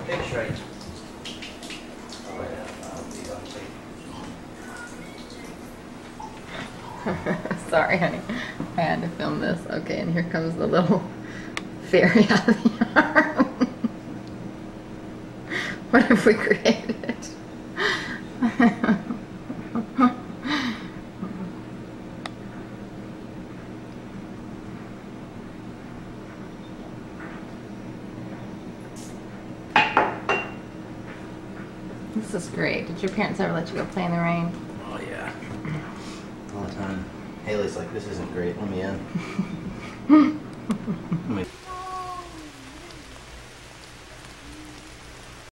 Big straight. Sorry, honey. I had to film this. Okay, and here comes the little fairy out of the arm. What have we created? This is great. Did your parents ever let you go play in the rain? Oh yeah. All the time. Haley's like, this isn't great, let me in.